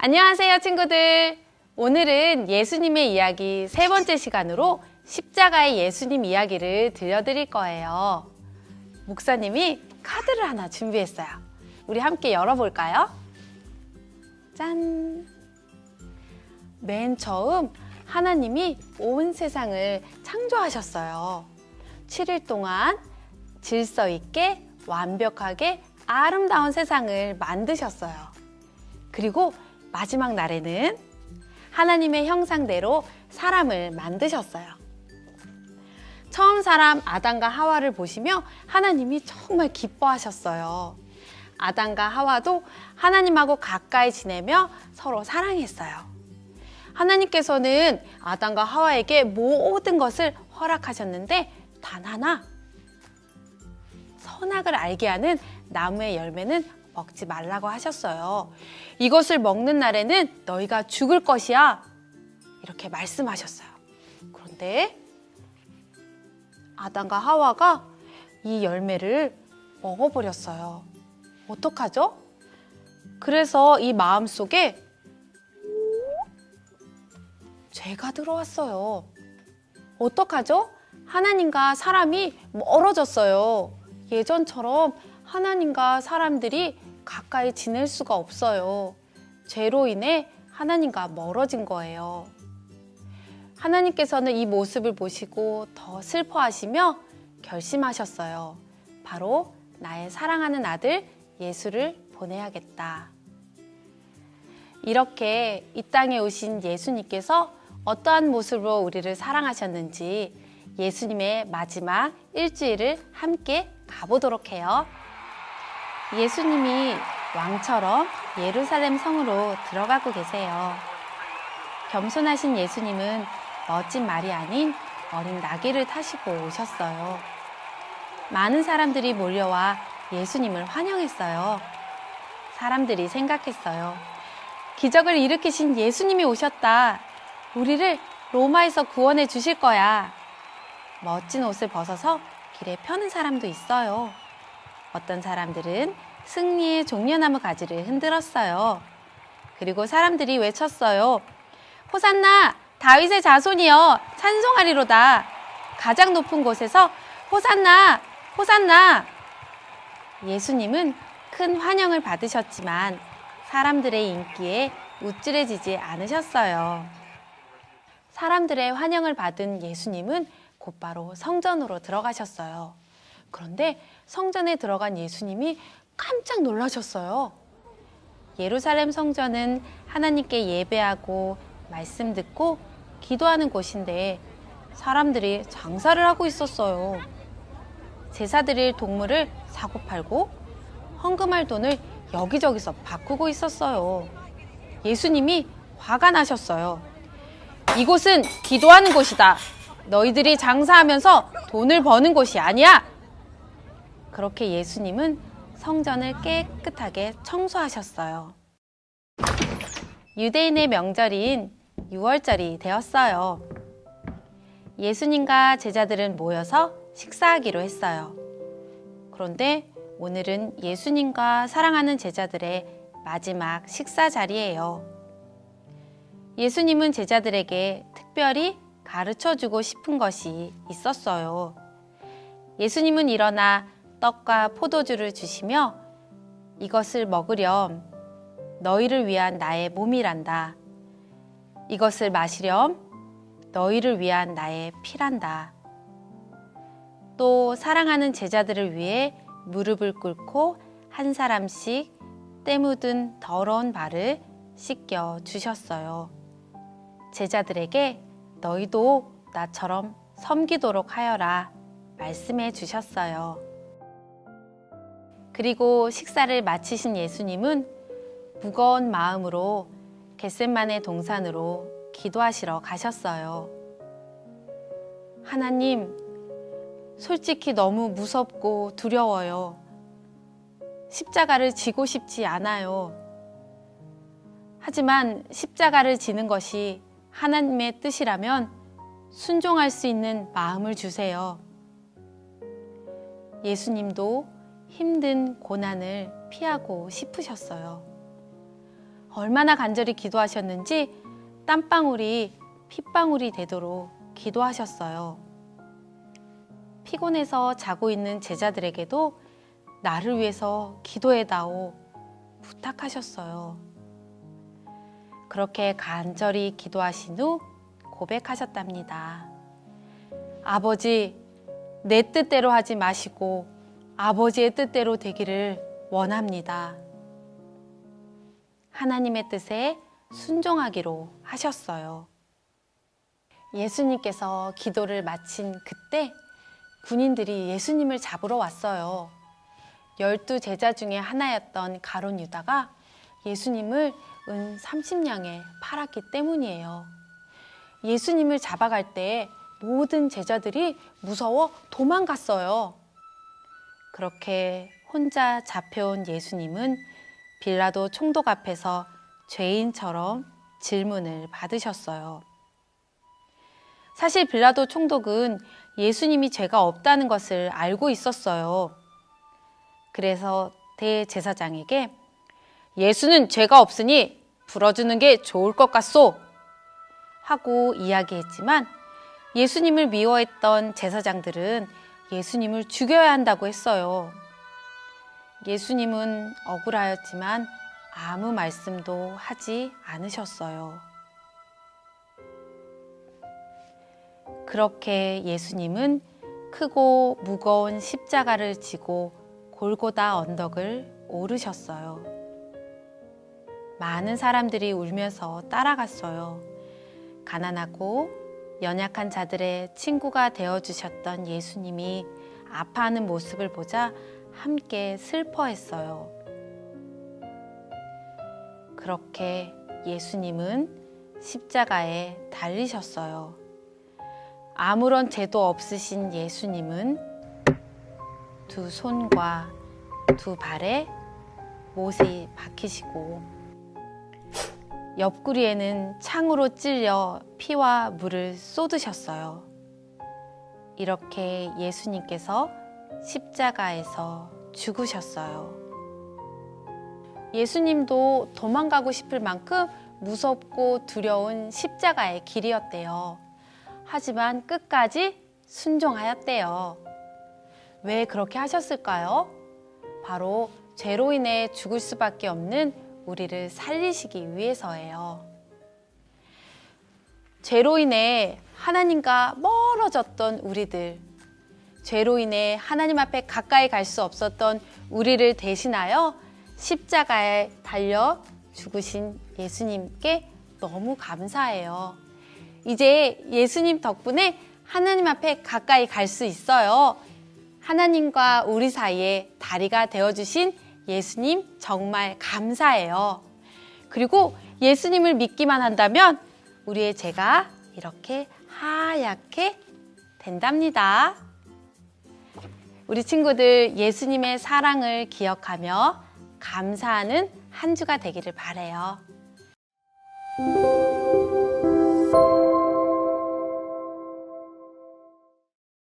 안녕하세요, 친구들. 오늘은 예수님의 이야기 세 번째 시간으로 십자가의 예수님 이야기를 들려드릴 거예요. 목사님이 카드를 하나 준비했어요. 우리 함께 열어볼까요? 짠! 맨 처음 하나님이 온 세상을 창조하셨어요. 7일 동안 질서 있게 완벽하게 아름다운 세상을 만드셨어요. 그리고 마지막 날에는 하나님의 형상대로 사람을 만드셨어요. 처음 사람 아담과 하와를 보시며 하나님이 정말 기뻐하셨어요. 아담과 하와도 하나님하고 가까이 지내며 서로 사랑했어요. 하나님께서는 아담과 하와에게 모든 것을 허락하셨는데 단 하나, 선악을 알게 하는 나무의 열매는 먹지 말라고 하셨어요. 이것을 먹는 날에는 너희가 죽을 것이야. 이렇게 말씀하셨어요. 그런데 아담과 하와가 이 열매를 먹어버렸어요. 어떡하죠? 그래서 이 마음속에 죄가 들어왔어요. 어떡하죠? 하나님과 사람이 멀어졌어요. 예전처럼 하나님과 사람들이 가까이 지낼 수가 없어요. 죄로 인해 하나님과 멀어진 거예요. 하나님께서는 이 모습을 보시고 더 슬퍼하시며 결심하셨어요. 바로 나의 사랑하는 아들 예수를 보내야겠다. 이렇게 이 땅에 오신 예수님께서 어떠한 모습으로 우리를 사랑하셨는지 예수님의 마지막 일주일을 함께 가보도록 해요. 예수님이 왕처럼 예루살렘 성으로 들어가고 계세요. 겸손하신 예수님은 멋진 말이 아닌 어린 나귀를 타시고 오셨어요. 많은 사람들이 몰려와 예수님을 환영했어요. 사람들이 생각했어요. 기적을 일으키신 예수님이 오셨다. 우리를 로마에서 구원해 주실 거야. 멋진 옷을 벗어서 길에 펴는 사람도 있어요. 어떤 사람들은 승리의 종려나무 가지를 흔들었어요. 그리고 사람들이 외쳤어요. 호산나! 다윗의 자손이여! 찬송하리로다! 가장 높은 곳에서 호산나! 호산나! 예수님은 큰 환영을 받으셨지만 사람들의 인기에 우쭐해지지 않으셨어요. 사람들의 환영을 받은 예수님은 곧바로 성전으로 들어가셨어요. 그런데 성전에 들어간 예수님이 깜짝 놀라셨어요. 예루살렘 성전은 하나님께 예배하고 말씀 듣고 기도하는 곳인데 사람들이 장사를 하고 있었어요. 제사 드릴 동물을 사고 팔고 헌금할 돈을 여기저기서 바꾸고 있었어요. 예수님이 화가 나셨어요. 이곳은 기도하는 곳이다. 너희들이 장사하면서 돈을 버는 곳이 아니야. 그렇게 예수님은 성전을 깨끗하게 청소하셨어요. 유대인의 명절인 유월절이 되었어요. 예수님과 제자들은 모여서 식사하기로 했어요. 그런데 오늘은 예수님과 사랑하는 제자들의 마지막 식사 자리예요. 예수님은 제자들에게 특별히 가르쳐주고 싶은 것이 있었어요. 예수님은 일어나 떡과 포도주를 주시며 이것을 먹으렴 너희를 위한 나의 몸이란다. 이것을 마시렴 너희를 위한 나의 피란다. 또 사랑하는 제자들을 위해 무릎을 꿇고 한 사람씩 때 묻은 더러운 발을 씻겨 주셨어요. 제자들에게 너희도 나처럼 섬기도록 하여라 말씀해 주셨어요. 그리고 식사를 마치신 예수님은 무거운 마음으로 겟셋마네 동산으로 기도하시러 가셨어요. 하나님, 솔직히 너무 무섭고 두려워요. 십자가를 지고 싶지 않아요. 하지만 십자가를 지는 것이 하나님의 뜻이라면 순종할 수 있는 마음을 주세요. 예수님도 힘든 고난을 피하고 싶으셨어요. 얼마나 간절히 기도하셨는지 땀방울이 핏방울이 되도록 기도하셨어요. 피곤해서 자고 있는 제자들에게도 나를 위해서 기도해다오 부탁하셨어요. 그렇게 간절히 기도하신 후 고백하셨답니다. 아버지, 내 뜻대로 하지 마시고 아버지의 뜻대로 되기를 원합니다. 하나님의 뜻에 순종하기로 하셨어요. 예수님께서 기도를 마친 그때 군인들이 예수님을 잡으러 왔어요. 12 제자 중에 하나였던 가룟 유다가 예수님을 은 30냥에 팔았기 때문이에요. 예수님을 잡아갈 때 모든 제자들이 무서워 도망갔어요. 그렇게 혼자 잡혀온 예수님은 빌라도 총독 앞에서 죄인처럼 질문을 받으셨어요. 사실 빌라도 총독은 예수님이 죄가 없다는 것을 알고 있었어요. 그래서 대제사장에게 예수는 죄가 없으니 풀어주는 게 좋을 것 같소 하고 이야기했지만 예수님을 미워했던 제사장들은 예수님을 죽여야 한다고 했어요. 예수님은 억울하였지만 아무 말씀도 하지 않으셨어요. 그렇게 예수님은 크고 무거운 십자가를 지고 골고다 언덕을 오르셨어요. 많은 사람들이 울면서 따라갔어요. 가난하고 연약한 자들의 친구가 되어주셨던 예수님이 아파하는 모습을 보자 함께 슬퍼했어요. 그렇게 예수님은 십자가에 달리셨어요. 아무런 죄도 없으신 예수님은 두 손과 두 발에 못이 박히시고 옆구리에는 창으로 찔려 피와 물을 쏟으셨어요. 이렇게 예수님께서 십자가에서 죽으셨어요. 예수님도 도망가고 싶을 만큼 무섭고 두려운 십자가의 길이었대요. 하지만 끝까지 순종하였대요. 왜 그렇게 하셨을까요? 바로 죄로 인해 죽을 수밖에 없는 우리를 살리시기 위해서예요. 죄로 인해 하나님과 멀어졌던 우리들, 죄로 인해 하나님 앞에 가까이 갈 수 없었던 우리를 대신하여 십자가에 달려 죽으신 예수님께 너무 감사해요. 이제 예수님 덕분에 하나님 앞에 가까이 갈 수 있어요. 하나님과 우리 사이에 다리가 되어주신 예수님 정말 감사해요. 그리고 예수님을 믿기만 한다면 우리의 죄가 이렇게 하얗게 된답니다. 우리 친구들 예수님의 사랑을 기억하며 감사하는 한 주가 되기를 바라요.